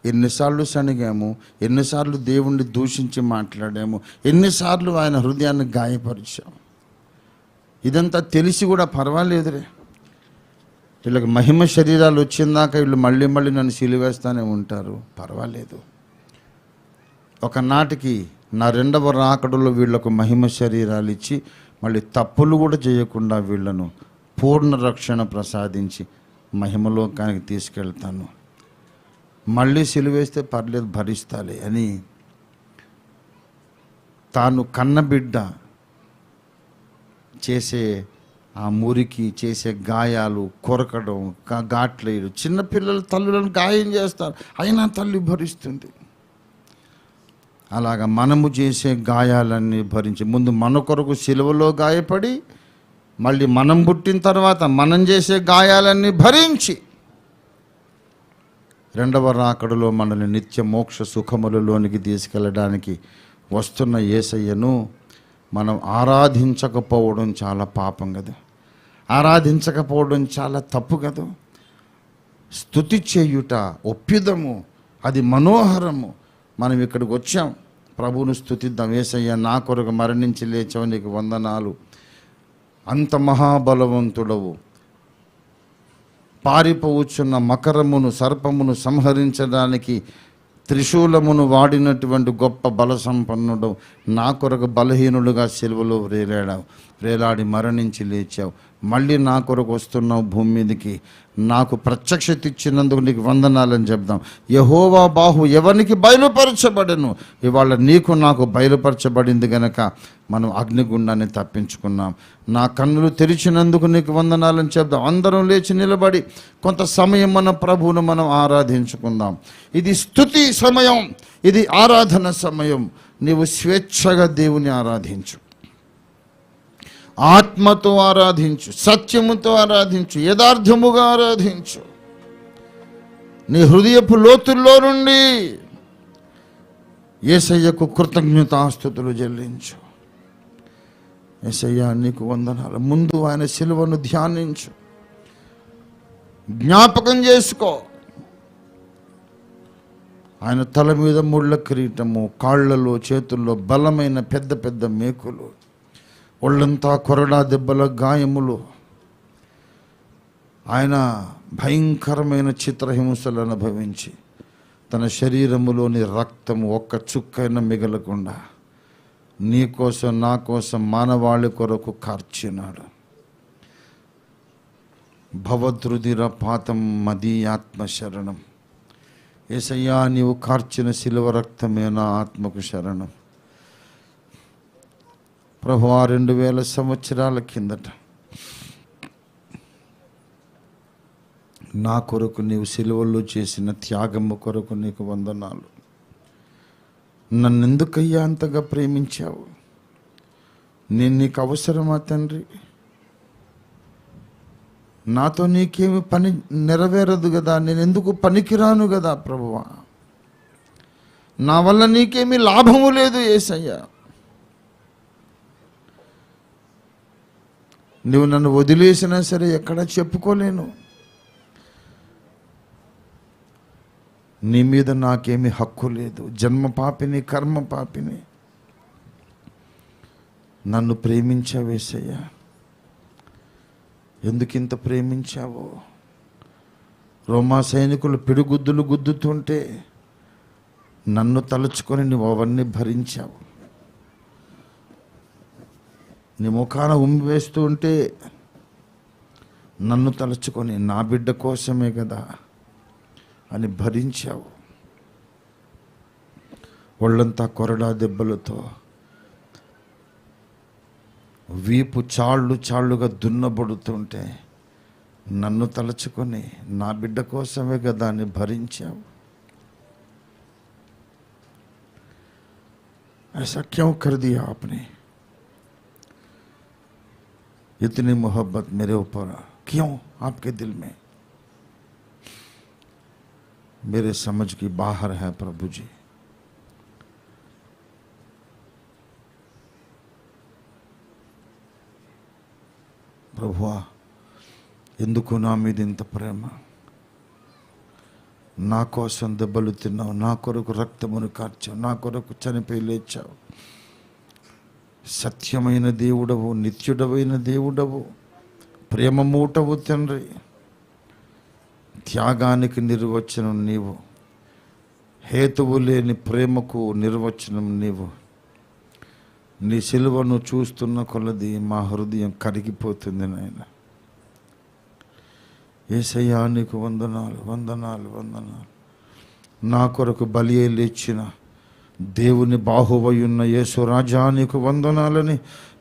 ఎన్నిసార్లు సణిగాము, ఎన్నిసార్లు దేవుణ్ణి దూషించి మాట్లాడాము, ఎన్నిసార్లు ఆయన హృదయాన్ని గాయపరిచాము. ఇదంతా తెలిసి కూడా పర్వాలేదురే, వీళ్ళకి మహిమ శరీరాలు వచ్చిందాక వీళ్ళు మళ్ళీ మళ్ళీ నన్ను సిలువేస్తూనే ఉంటారు, పర్వాలేదు. ఒకనాటికి నా రెండవ రాకడలో వీళ్ళకు మహిమ శరీరాలు ఇచ్చి మళ్ళీ తప్పులు కూడా చేయకుండా వీళ్ళను పూర్ణ రక్షణ ప్రసాదించి మహిమలోకానికి తీసుకెళ్తాను. మళ్ళీ సిలువేస్తే పర్లేదు, భరిస్తాలే అని తాను కన్నబిడ్డ చేసే ఆ మురికి, చేసే గాయాలు, కొరకడం, ఘాట్లేయడం. చిన్నపిల్లలు తల్లులను గాయం చేస్తారు, అయినా తల్లి భరిస్తుంది. అలాగా మనము చేసే గాయాలన్నీ భరించి, ముందు మన కొరకు సిలువలో గాయపడి, మళ్ళీ మనం పుట్టిన తర్వాత మనం చేసే గాయాలన్నీ భరించి రెండవ రాకడలో మనల్ని నిత్య మోక్ష సుఖములలోనికి తీసుకెళ్ళడానికి వస్తున్న యేసయ్యను మనం ఆరాధించకపోవడం చాలా పాపం కదా, ఆరాధించకపోవడం చాలా తప్పు కదా. స్తుతి చేయుట ఒప్పిదము, అది మనోహరము. మనం ఇక్కడికి వచ్చాం, ప్రభువును స్తుతిద్దాం. యేసయ్య నా కొరకు మరణించి లేచావు, నీకు వందనాలు. అంత మహాబలవంతుడవు, పారిపోవచ్చున్న మకరమును సర్పమును సంహరించడానికి త్రిశూలమును వాడినటువంటి గొప్ప బల సంపన్నుడు, నా కొరకు బలహీనుడుగా సిలువలో వేలాడి మరణించి లేచావు. మళ్ళీ నా కొరకు వస్తున్నావు భూమి మీదకి. నాకు ప్రత్యక్షత ఇచ్చినందుకు నీకు వందనాలని చెప్దాం. యెహోవా బాహు ఎవరికి బయలుపరచబడను, ఇవాళ నీకు నాకు బయలుపరచబడింది గనక మనం అగ్నిగుండాన్ని తప్పించుకున్నాం. నా కన్నులు తెరిచినందుకు నీకు వందనాలని చెప్దాం. అందరం లేచి నిలబడి కొంత సమయం మన ప్రభువును మనం ఆరాధించుకుందాం. ఇది స్తుతి సమయం, ఇది ఆరాధన సమయం. నీవు స్వేచ్ఛగా దేవుని ఆరాధించు, ఆత్మతో ఆరాధించు, సత్యముతో ఆరాధించు, యథార్థముగా ఆరాధించు. నీ హృదయపు లోతుల్లో నుండి యేసయ్యకు కృతజ్ఞతాస్తుతులు చెల్లించు. యేసయ్య నీకు వందనాలు. ముందు ఆయన శిలువను ధ్యానించు, జ్ఞాపకం చేసుకో. ఆయన తల మీద ముళ్ళ కిరీటము, కాళ్లలో చేతుల్లో బలమైన పెద్ద పెద్ద మేకులు, ఒళ్ళంతా కొరడా దెబ్బల గాయములు. ఆయన భయంకరమైన చిత్రహింసలు అనుభవించి తన శరీరములోని రక్తము ఒక్క చుక్కైనా మిగలకుండా నీ కోసం నా కోసం మానవాళి కొరకు కార్చినాడు. భవద్రుధిర పాతం మదీయాత్మ శరణం. యేసయ్యా, నీవు కార్చిన శిలువ రక్తమే నా ఆత్మకు శరణం. ప్రభువా, 2000 సంవత్సరాల కిందట నా కొరకు నీవు సిలువలో చేసిన త్యాగము కొరకు నీకు వందనాలు. నన్నెందుకయ్యా అంతగా ప్రేమించావు? నేను నీకు అవసరమా తండ్రి? నాతో నీకేమి పని నెరవేరదు కదా, నేను ఎందుకు పనికిరాను కదా ప్రభువా. నా వల్ల నీకేమీ లాభము లేదు యేసయ్యా. నువ్వు నన్ను వదిలేసినా సరే ఎక్కడా చెప్పుకోలేను. నీ మీద నాకేమీ హక్కు లేదు. జన్మ పాపిని, కర్మ పాపిని. నన్ను ప్రేమించావు యేసయ్యా. ఎందుకింత ప్రేమించావో? రోమా సైనికులు పిడిగుద్దులు గుద్దుతుంటే నన్ను తలుచుకొని నువ్వు అవన్నీ భరించావు. నీ ముఖాన ఉమ్మి వేస్తూ ఉంటే నన్ను తలుచుకొని నా బిడ్డ కోసమే కదా అని భరించావు. ఒళ్ళంతా కొరడా దెబ్బలతో వీపు చాళ్ళు చాళ్ళుగా దున్నబడుతుంటే నన్ను తలుచుకొని నా బిడ్డ కోసమే కదా అని భరించావు. ऐसा क्यों कर दिया आपने? इतनी मोहब्बत मेरे ऊपर क्यों आपके दिल में? मेरे समझ की बाहर है प्रभु जी. ప్రభువా, ఎందుకు నా మీద ఇంత ప్రేమ? నా కోసం దెబ్బలు తిన్నావు, నా కొరకు రక్తమును కార్చావు, నా కొరకు చనిపోయి లేచావు. సత్యమైన దేవుడవు, నిత్యుడవైన దేవుడవు, ప్రేమ మూటవు తండ్రి. త్యాగానికి నిర్వచనం నీవు, హేతువు లేని ప్రేమకు నిర్వచనం నీవు. నీ సిలువను చూస్తున్న కొలది మా హృదయం కరిగిపోతుంది నాయన. యేసయ్యా, నీకు వందనాలు, వందనాలు, వందనాలు. నా కొరకు బలి లేచిన దేవుని బాహువయున్న యేసు రాజా, నీకు వందనాలని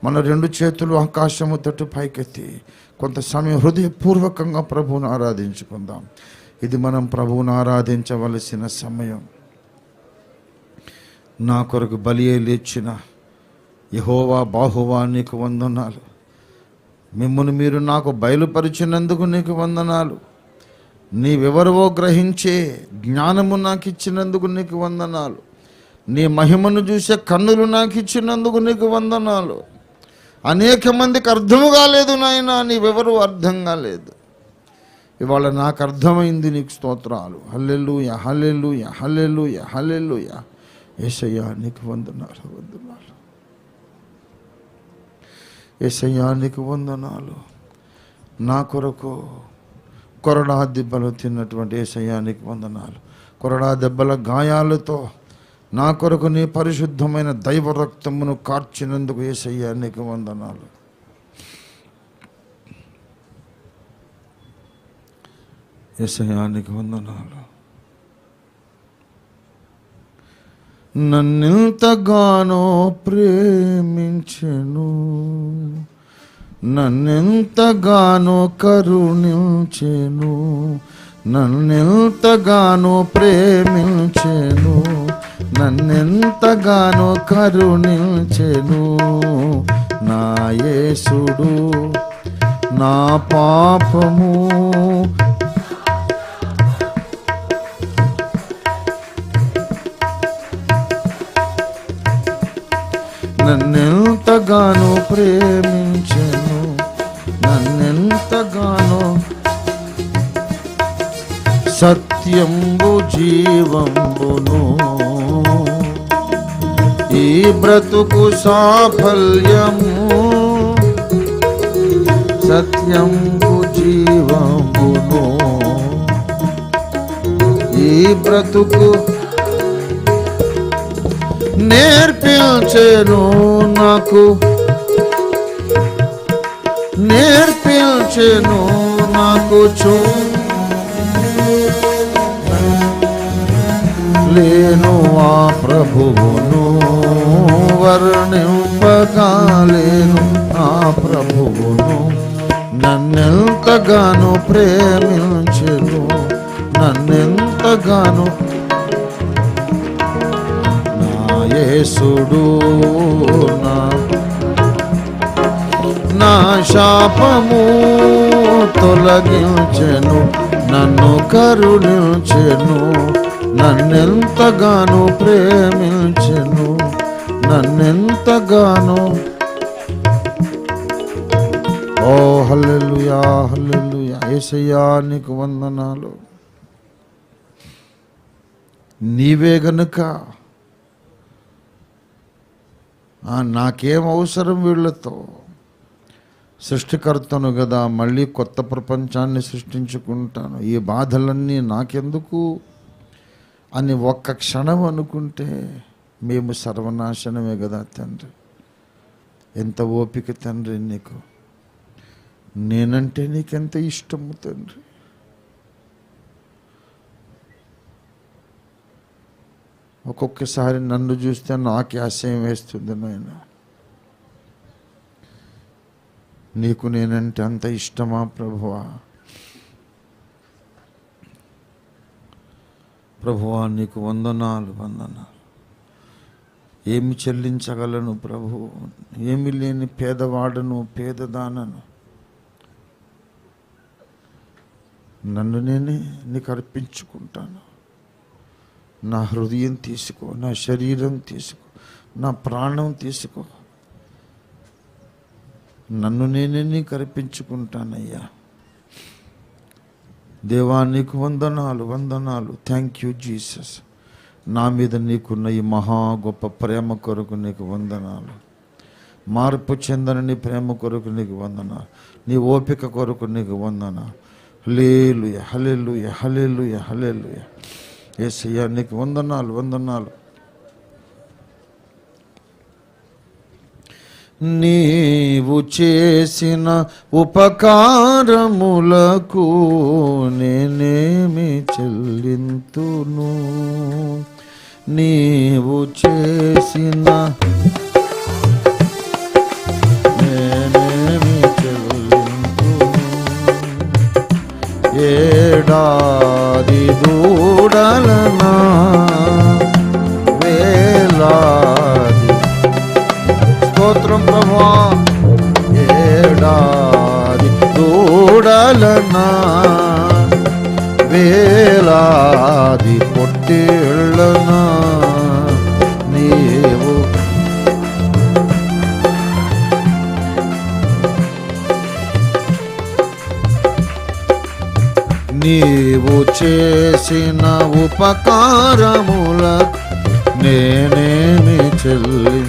మన రెండు చేతులు ఆకాశము తట్టు పైకెత్తి కొంత సమయం హృదయపూర్వకంగా ప్రభువును ఆరాధించుకుందాం. ఇది మనం ప్రభువును ఆరాధించవలసిన సమయం. నా కొరకు బలి లేచిన యెహోవా బాహువా, నీకు వందనాలు. మిమ్మును మీరు నాకు బయలుపరిచినందుకు నీకు వందనాలు. నీవెవరివో గ్రహించే జ్ఞానము నాకు ఇచ్చినందుకు నీకు వందనాలు. నీ మహిమను చూసే కన్నులు నాకు ఇచ్చినందుకు నీకు వందనాలు. అనేక మందికి అర్థము కాలేదు నాయన, నీవెవరు అర్థం కాలేదు. ఇవాళ నాకు అర్థమైంది, నీకు స్తోత్రాలు. హల్లెలూయా, హల్లెలూయా, హల్లెలూయా, హల్లెలూయా. యేసయ్యా నీకు వందనాలు, వందనాలు. యేసయ్యా నీకు వందనాలు. నా కొరకు కొరడా దెబ్బలు తిన్నటువంటి యేసయ్యా నీకు వందనాలు. కొరడా దెబ్బల గాయాలతో నా కొరకు నీ పరిశుద్ధమైన దైవ రక్తమును కార్చినందుకు యేసయ్యా నీకు వందనాలు. యేసయ్యా నీకు వందనాలు. నన్నెంతగానో ప్రేమించెను, నన్నెంతగానో కరుణించెను, నన్నెంతగానో ప్రేమించెను, నన్నెంతగానో కరుణించెను నా యేసుడు. నా పాపము నన్నెంతగానో ప్రేమించెను, నన్నెంతగానో. సత్యంబు జీవంబును ఈ బ్రతుకు సాఫల్యము, సత్యంబు జీవంబును ఈ బ్రతుకు నేర్పించెను నాకు, నేర్పించెను నాకు. లేను ఆ ప్రభువును వర్ణింపగాలేను ఆ ప్రభువును. నన్నెంతగానో ప్రేమించెను, నన్నెంతగానో నా యేసుడు. నా శాపము తొలగించెను, నన్ను కరుణించెను, నన్నెంతగానో ప్రేమించెను, నన్నెంతగానో. ఓ హల్లెలూయా, హల్లెలూయా. యేసయ్యా నీకు వందనాలు. నీవే గనుక నాకేం అవసరం వీళ్ళతో, సృష్టికర్తను కదా, మళ్ళీ కొత్త ప్రపంచాన్ని సృష్టించుకుంటాను, ఈ బాధలన్నీ నాకెందుకు అని ఒక్క క్షణం అనుకుంటే మేము సర్వనాశనమే కదా తండ్రి. ఎంత ఓపిక తండ్రి నీకు, నేనంటే నీకెంత ఇష్టము తండ్రి. ఒక్కొక్కసారి నన్ను చూస్తే నాకే అసహ్యం వేస్తుంది నాయన. నీకు నేనంటే అంత ఇష్టమా ప్రభువా? ప్రభువా నీకు వందనాలు, వందనాలు. ఏమి చెల్లించగలను ప్రభు? ఏమి లేని పేదవాడను, పేదదానను. నన్ను నేనే నీకు అర్పించుకుంటాను. నా హృదయం తీసుకో, నా శరీరం తీసుకో, నా ప్రాణం తీసుకో. నన్ను నేనే నీకు అర్పించుకుంటానయ్యా. దేవా నీకు వందనాలు, వందనాలు. Thank you Jesus. నా మీద నీకున్న ఈ మహా గొప్ప ప్రేమ కొరకు నీకు వందనాలు. మార్పు చెందని ప్రేమ కొరకు నీకు వందనాలు. నీ ఓపిక కొరకు నీకు వందనాలు. హల్లెలూయా, హల్లెలూయా, హల్లెలూయా, హల్లెలూయా. యేసయ్యా నీకు వందనాలు, వందనాలు. నీవు చేసిన ఉపకారములకు నేనేమి చెల్లింతును? నీవు చేసిన నేనేమి చెల్లింతును? ఏడాది దూడలనా వేలాది స్తోత్రం ప్రభువా. ఏడాది దూడలనా వేలాది పొట్టేళ్ళనా నీవు చేసిన ఉపకారముల నేనేమి చెల్లి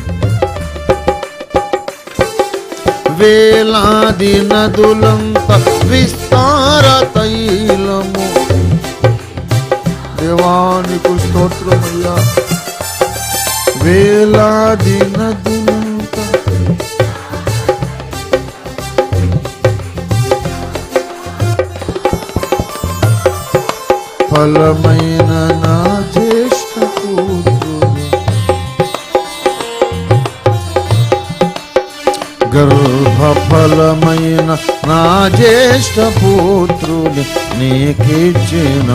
వేలాది నదులంత విస్తార తైలము దేవానికి స్తోత్రమయ్యా వేలాది నదులంత ఫలమైన నా జ్యేష్ఠ పుత్రుని గర్భఫలమైన నా జ్యేష్ఠ పుత్రుని నీకిచ్చిన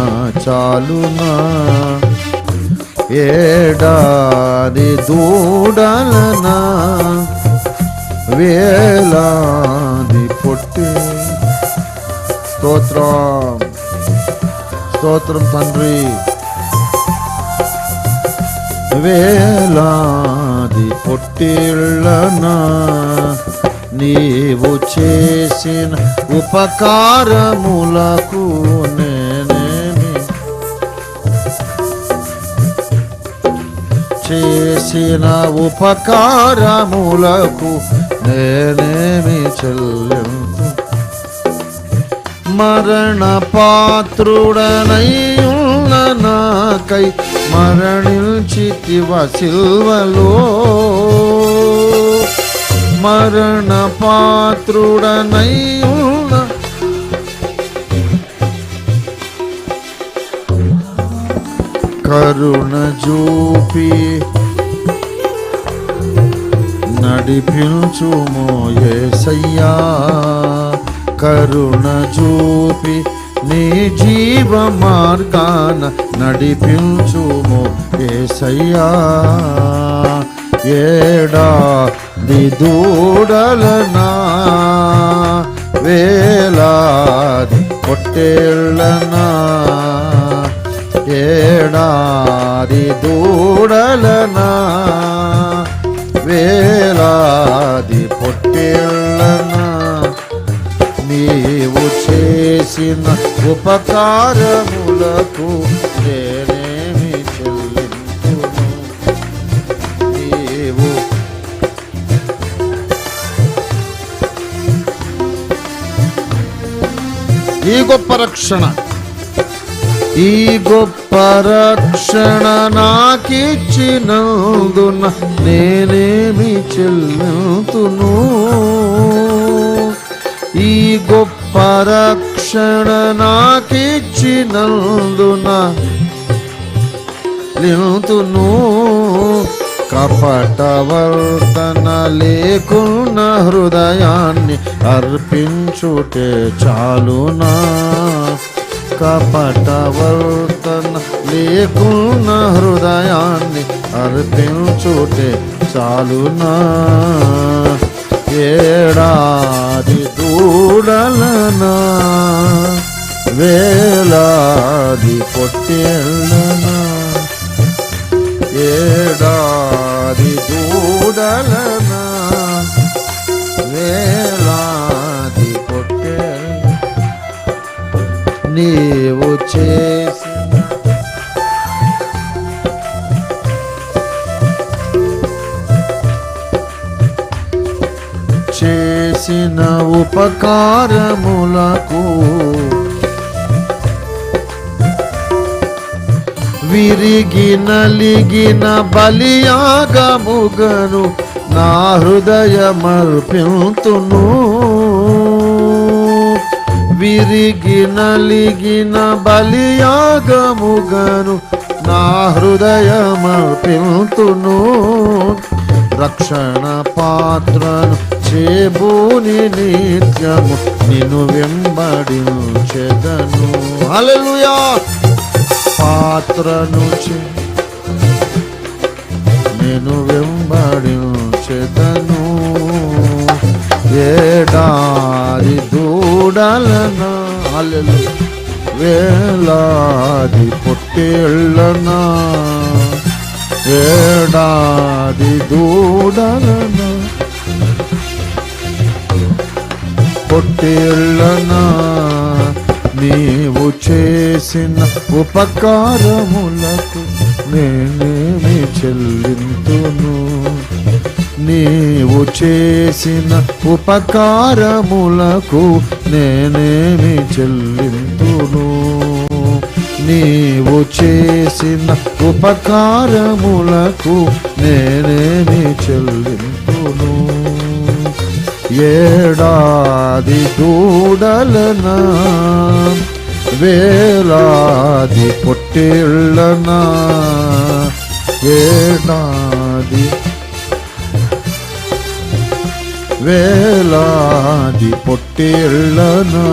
చాలునా ఏడాది దూడలనా వేలాది పొట్టి స్తోత్రం స్తోత్రం తండ్రి వేలాది పొట్టేళ్ళనా నీవు చేసిన ఉపకారములకు నేనేమి చేసిన ఉపకారములకు నేనేమి చెల్లింపు మరణ పాత్రుడనయ్యున్న నాకై మరణించితివ సిల్వలో మరణ పాత్రుడనయ్యున్న కరుణ చూపి నడిపించుమో యేసయ్యా కరుణ చూపి నీ జీవ మార్గాన నడిపించుమో యేసయ్యా ఏడాది దూడలనా వేలాది పొట్టేళ్ళనా ఏడాది దూడలనా వేలాది పొట్టేళ్ళనా నీవు చేసిన ఉపకారములకు నేనేమి చెల్లింపును నీవు ఈ గొప్ప రక్షణ నాకిచ్చినందున నేనేమి చెల్లింతును ఈ గొప్ప రక్షణ నాకిచ్చినందున లింతును కపటవర్తన లేకున్న హృదయాన్ని అర్పించుటే చాలునా కపటవర్తన లేకున్న హృదయాన్ని అర్పించుటే చాలునా ఏడాది దూడలనా వేలాది పొట్టేళ్ళనా ఏడాది దూడలనా వేలాది పొట్టేళ్ళ నీవు చేసిన ఉపకారములకు విరిగి నలిగిన బలియాగముగను నా హృదయమర్పింతును విరిగి నలిగిన బలియాగముగను నా హృదయమర్పింతును రక్షణ పాత్రను చేబూని నిత్యము నిన్ను వెంబడించెదను హల్లెలూయా పాత్రను నేను వెంబడించెదను ఏడాది దూడలనా హల్లెలూయా వేలాది పొట్టేళ్ళనా, ఏడాది దూడలనా, పొట్టేళ్ళనా, నీవు చేసిన ఉపకారములకు నేనేమి చెల్లింతును, నీవు చేసిన ఉపకారములకు నేనేమి చెల్లింతును, నీవు చేసిన ఉపకారములకు నేనేమి చెల్లింతును. ఏడాది దూడలనా, వేలాది పొట్టేళ్ళనా, ఏడాది వేలాది పొట్టేళ్ళనా,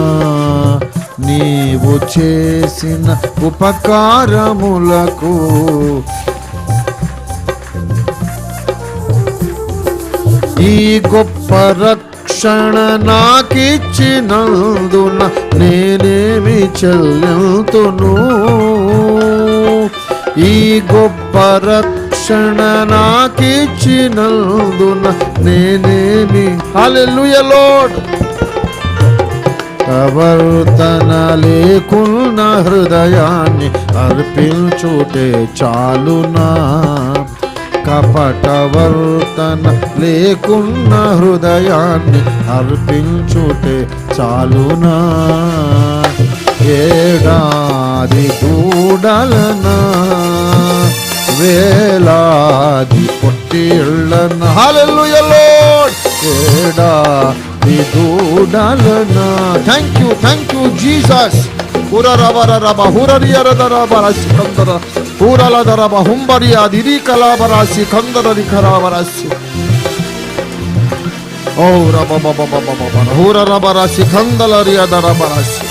నీవు చేసిన ఉపకారములకు ఈ గొప్ప రక్షణ నాకిచ్చినందున నేనేమి చెల్లింతును, ఈ గొప్ప రక్షణ నాకిచ్చినందున నేనేమి. హల్లెలూయా లార్డ్. ప్రవర్తన లేకున్న హృదయాన్ని అర్పించుటే చాలునా, కపటవర్తన లేకున్న హృదయాన్ని అర్పించుటే చాలునా, ఏడాది దూడలనా, వేలాది పొట్టేళ్ళనా. Hallelujah Lord. ఏడాది దూడలనా. Thank you Jesus. హురరబరరబ హురరియరదరబరసి కందర హురలదరబ హుంబరియా దిరి కలాబరాసి కందరరి ఖరాబరాసి. ఓ రబబబబబబ హురరబరాసి కందలరియదరబరాసి.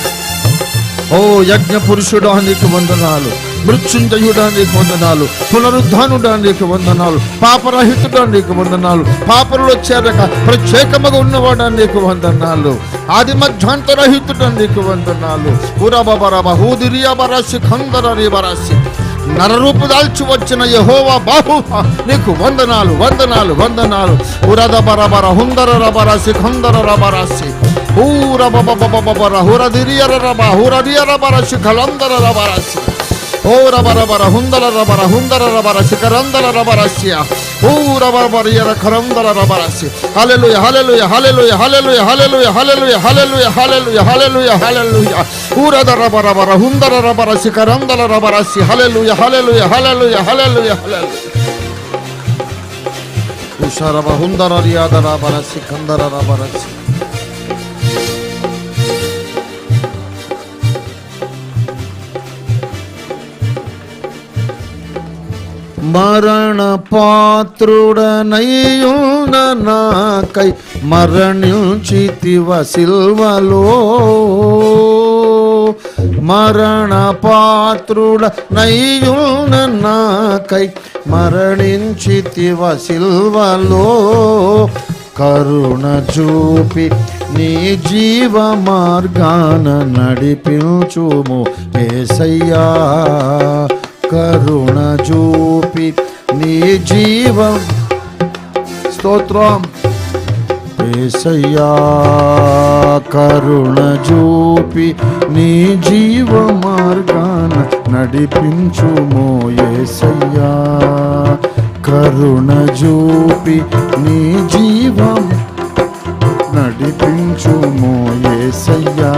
ఓ యజ్ఞ పురుషుడా నీకు వందనాలు, మృత్యుంజయుడా నీకు వందనాలు, పునరుద్ధానుడా నీకు వందనాలు, పాపరహితుడా నీకు వందనాలు, పాపరులో చేరక ప్రత్యేకముగా ఉన్నవాడా నీకు వందనాలు, ఆది మధ్యాంతరహితుడా నీకు వందనాలు. ఉరబబరబ హూదిరియబరాసి ఖందరరిబరాసి. నరరూపు దాల్చి వచ్చిన యెహోవా బాహు నీకు వందనాలు వందనాలు వందనాలు. ఉరదబరబర హుందరరబరాసి ఖందరరబరాసి. ఊరబబబబబర హురదిరియరబ హురదియరబరాసి ఖలందరరబరాసి. ఓ రబరబర హుందరరబర హుందరరబర శిఖరందరరబరస్య. ఊరబబరియర ఖరందరరబరసి. హల్లెలూయా హల్లెలూయా హల్లెలూయా హల్లెలూయా హల్లెలూయా హల్లెలూయా హల్లెలూయా హల్లెలూయా హల్లెలూయా హల్లెలూయా. ఊరదరబరబర హుందరరబర శిఖరందరరబరసి. హల్లెలూయా హల్లెలూయా హల్లెలూయా హల్లెలూయా హల్లెలూయా. ఉషరబ హుందరరియాదరబరసి ఖందరరబరసి. మరణ పాత్రుడనయ్యున్న నాకై మరణించితివ సిల్వలో, మరణ పాత్రుడనయ్యున్న నాకై మరణించితివ సిల్వలో, కరుణ చూపి నీ జీవ మార్గాన నడిపించుము యేసయ్యా, కరుణ చూపి నీ జీవం. స్తోత్రం యేసయ్యా, కరుణ చూపి నీ జీవ మార్గాన నడిపించుమో యేసయ్యా, కరుణ చూపి నీ జీవం నడిపించుమో యేసయ్యా,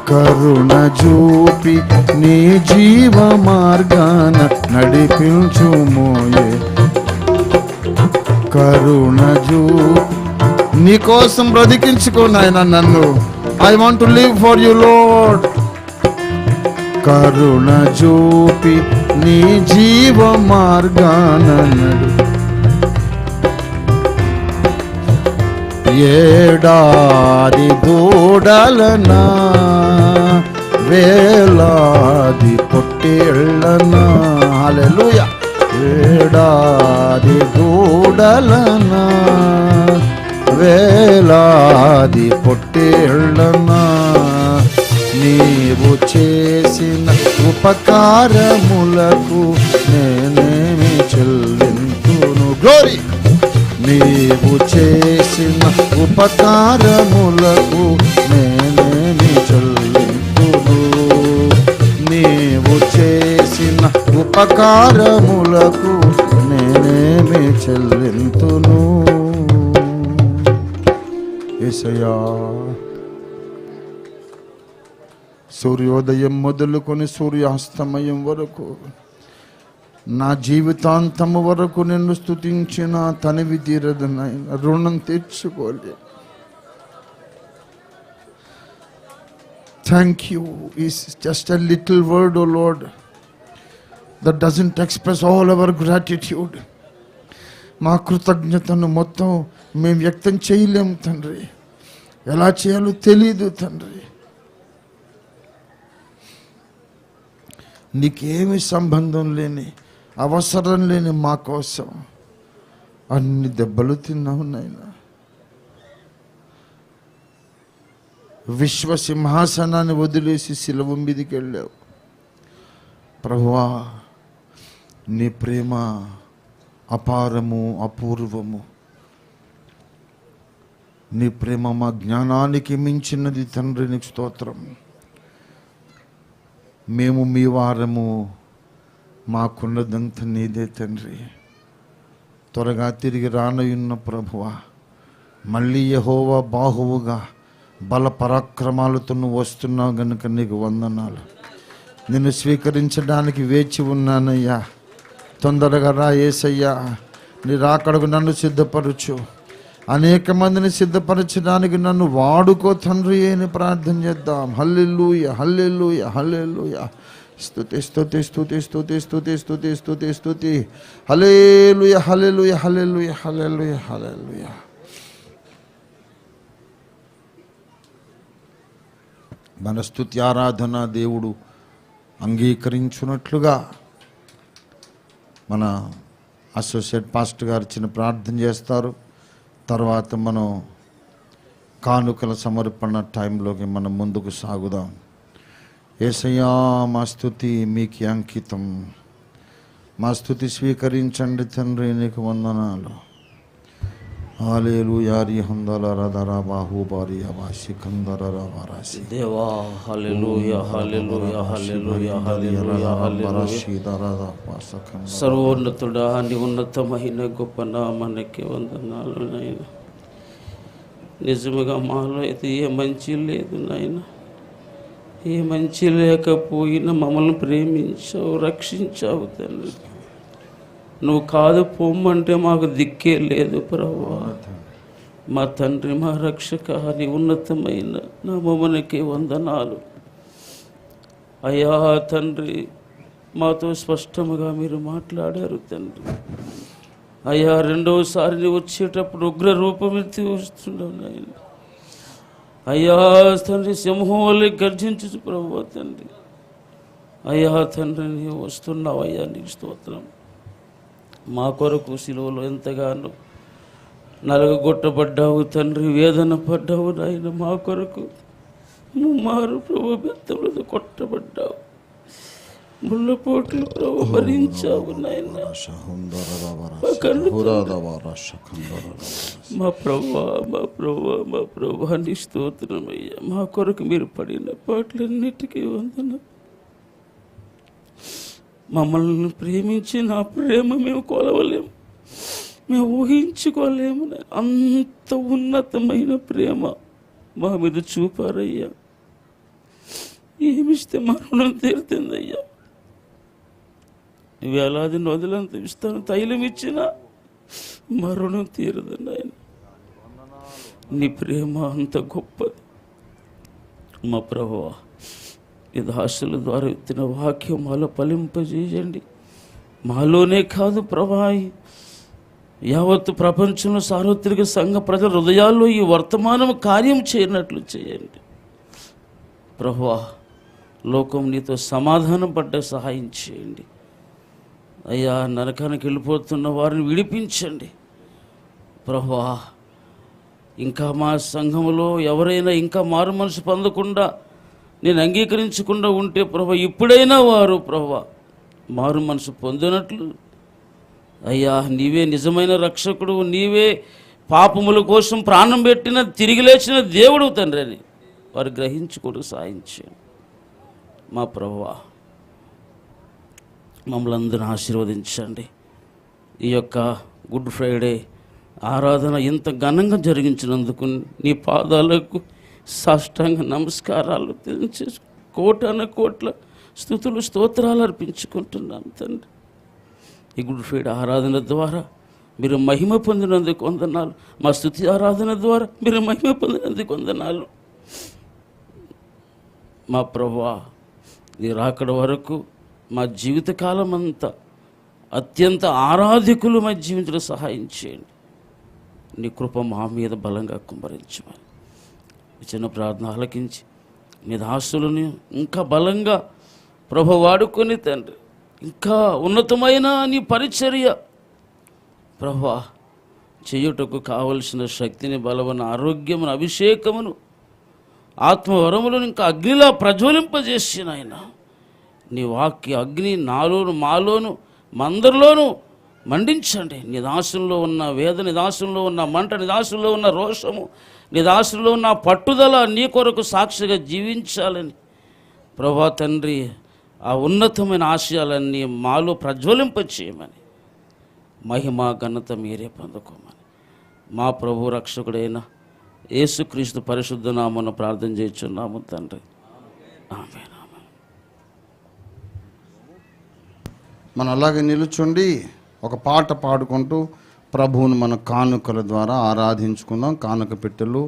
కరుణ చూపి నీ జీవ మార్గాన నడిపించుమోయే, కరుణ చూపి. నీకోసం బ్రతికించుకున్నాయన నన్ను. I want to live for you Lord. కరుణ చూపి నీ జీవ మార్గాన నడు. ఏడాది దూడలనా, వేలాది పొట్టేళ్ళనా. హల్లెలూయా. ఏడాది దూడలనా, వేలాది పొట్టేళ్ళనా, నీవు చేసిన ఉపకారములకు నేనేమి చెల్లింతును. గ్లోరీ. నీవు చేసిన ఉపకారములకు నేనేమి చెల్లింతును. నీవు చేసిన ఉపకారములకు నేనేమి చెల్లింతును. యేసయ్యా, సూర్యోదయం మొదలుకొని సూర్యాస్తమయం వరకు నా జీవితాంతము వరకు నిన్ను స్తుతించిన తనివి తీరదు నాయన, రుణం తీర్చుకోలే. Thank you is just a little word, O Lord, that doesn't express all our gratitude. మా కృతజ్ఞతను మొత్తం మేము వ్యక్తం చేయలేము తండ్రి, ఎలా చేయాలో తెలీదు తండ్రి. నీకేమి సంబంధం లేని, అవసరం లేని మా కోసం అన్ని దెబ్బలు తిన్నావు నాయన. విశ్వసింహాసనాన్ని వదిలేసి శిలువ మీదికి వెళ్ళావు ప్రభువా. నీ ప్రేమ అపారము, అపూర్వము. నీ ప్రేమ మా జ్ఞానానికి మించినది తండ్రి, నీకు స్తోత్రం. మేము మీ వారము, మాకున్నదంతా నీదే తండ్రి. త్వరగా తిరిగి రానయున్న ప్రభువా, మళ్ళీ యెహోవా బాహువుగా బల పరాక్రమాలతో నువ్వు వస్తున్నావు గనుక నీకు వందనాలు. నిన్ను స్వీకరించడానికి వేచి ఉన్నానయ్యా. తొందరగా రా యేసయ్యా, నీ రాకడకు నన్ను సిద్ధపరచు. అనేక మందిని సిద్ధపరచడానికి నన్ను వాడుకో తండ్రి అని ప్రార్థన చేద్దాం. హల్లెలూయా, హల్లెలూయా, హల్లెలూయా. స్తుతి స్తుతి స్తుతి స్తుతి స్తుతి స్తుతి స్తుతి స్తుతి. హల్లెలూయా, హల్లెలూయా, హల్లెలూయా, హల్లెలూయా, హల్లెలూయా. మన స్తుతి ఆరాధన దేవుడు అంగీకరించున్నట్లుగా మన అసోసియేట్ పాస్టర్ గారు చిన్న ప్రార్థన చేస్తారు. తర్వాత మనం కానుకల సమర్పణ టైంలోకి మనం ముందుకు సాగుదాం. యేసయ్యా, మా స్తుతి మీకు అంకితం. మా స్తుతి స్వీకరించండి తండ్రి, నీకు వందనాలు. హల్లెలూయా. రిహందలరదరా బాహుబారియా వాసికందరరా వారాసి. దేవా హల్లెలూయా, హల్లెలూయా, హల్లెలూయా, హల్లెలూయా, హల్లెలూయా. సర్వోన్నతుడా, నీ ఉన్నతమైన గొప్ప నామానికి వందనాలు నాయన. నిజముగా మాలో అయితే ఏ మంచి లేదు నాయన. ఏ మంచి లేకపోయినా మమ్మల్ని ప్రేమించావు, రక్షించావు తండ్రి. నువ్వు కాదు పొమ్మంటే మాకు దిక్కే లేదు ప్రభువా. మా తండ్రి, మా రక్షక, నీ ఉన్నతమైన నామమునకే వందనాలు అయ్యా. తండ్రి, మాతో స్పష్టముగా మీరు మాట్లాడారు తండ్రి. అయ్యా, రెండవసారి నీ వచ్చేటప్పుడు ఉగ్ర రూపం ఎత్తి వస్తున్నావు నాయన. అయ్యా తండ్రి, సింహం వల్లే గర్జించు ప్రభువా తండ్రి. అయ్యా తండ్రి, నీవు వస్తున్నావు అయ్యా, నీకు స్తోత్రం. మా కొరకు శిలువలో ఎంతగానో నలగొట్టబడ్డావు తండ్రి, వేదన పడ్డావు నాయన. మా కొరకు మారు ప్రభు బెత్తములతో కొట్టబడ్డావు, ముళ్ళపోట్లు ప్రభు భరించావు నాయన. మా ప్రభువా, మా ప్రభువా, మా ప్రభువా, నీ స్తోత్రమయ్యా. మా కొరకు మీరు పడిన పాటలన్నిటికీ వందనం. మమ్మల్ని ప్రేమించి నా ప్రేమ మేము కొలవలేము, మేము ఊహించుకోలేము. అంత ఉన్నతమైన ప్రేమ మా మీద చూపారయ్యా. ఏమిస్తే మా రుణం తీరుతుందయ్యా. వేలాది నదులంత ఇస్తాను, తైలం ఇచ్చినా మా రుణం తీరదు నాయన. నీ ప్రేమ అంత గొప్పది మా ప్రభువా. ఈ దాసుల ద్వారా ఎత్తిన వాక్యం మాలో ఫలింపజేయండి. మాలోనే కాదు ప్రభా, యావత్తు ప్రపంచంలో సార్వత్రిక సంఘ ప్రజల హృదయాల్లో ఈ వర్తమానం కార్యం చేయనట్లు చేయండి ప్రభువా. లోకం నీతో సమాధానం పడ్డ సహాయం చేయండి అయ్యా. నరకానికి వెళ్ళిపోతున్న వారిని విడిపించండి ప్రభువా. ఇంకా మా సంఘంలో ఎవరైనా ఇంకా మారు మనసు పొందకుండా నేను అంగీకరించకుండా ఉంటే ప్రభా ఇప్పుడైనా వారు ప్రభా మారు మనసు పొందినట్లు అయ్యా నీవే నిజమైన రక్షకుడు, నీవే పాపముల కోసం ప్రాణం పెట్టిన తిరిగి లేచిన దేవుడు తండ్రి అని వారు గ్రహించుకోవడం సాయించాను. మా ప్రభువా మమ్మల్ని అందరిని ఆశీర్వదించండి. ఈ యొక్క గుడ్ ఫ్రైడే ఆరాధన ఇంత ఘనంగా జరిగించినందుకు నీ పాదాలకు సాష్టాంగ నమస్కారాలు తెలిసి కోట్ల స్తుతులు స్తోత్రాలు అర్పించుకుంటున్నాను తండ్రి. ఈ గుడ్ ఫ్రైడే ఆరాధన ద్వారా మీరు మహిమ పొందినందుకు వందనాలు. మా స్తుతి ఆరాధన ద్వారా మీరు మహిమ పొందినందుకు వందనాలు. మా ప్రభువా నీ రాకడ వరకు మా జీవితకాలం అంతా అత్యంత ఆరాధికులు మా జీవితంలో సహాయం చేయండి. నీ కృప మా మీద బలంగా కుమ్మరించమని చిన్న ప్రార్థన ఆలకించి నీ దాసులను ఇంకా బలంగా ప్రభు వాడుకొని తండ్రి ఇంకా ఉన్నతమైన నీ పరిచర్య ప్రభువా చేయుటకు కావలసిన శక్తిని, బలమును, ఆరోగ్యమును, అభిషేకమును, ఆత్మవరములను ఇంకా అగ్నిలా ప్రజ్వలింపజేసిన ఆయన నీ వాక్య అగ్ని నాలోను మాలోను మందరిలోను మండించండి. నీ దాసుల్లో ఉన్న వేద, నీ దాసుల్లో ఉన్న మంట, నీ దాసుల్లో ఉన్న రోషము, నీ దాసుల్లో ఉన్న పట్టుదల నీ కొరకు సాక్షిగా జీవించాలని ప్రభా తండ్రి ఆ ఉన్నతమైన ఆశయాలన్నీ మాలో ప్రజ్వలింపచేయమని మహిమ ఘనత మీరే పొందుకోమని మా ప్రభు రక్షకుడైన యేసుక్రీస్తు పరిశుద్ధ నామమున ప్రార్థన చేయుచున్నాము తండ్రి. ఆమేన్. మనం అలాగే నిలుచుండి ఒక పాట పాడుకుంటూ ప్రభువును మన కానుకల ద్వారా ఆరాధించుకుందాం. కానుక పెట్టెలు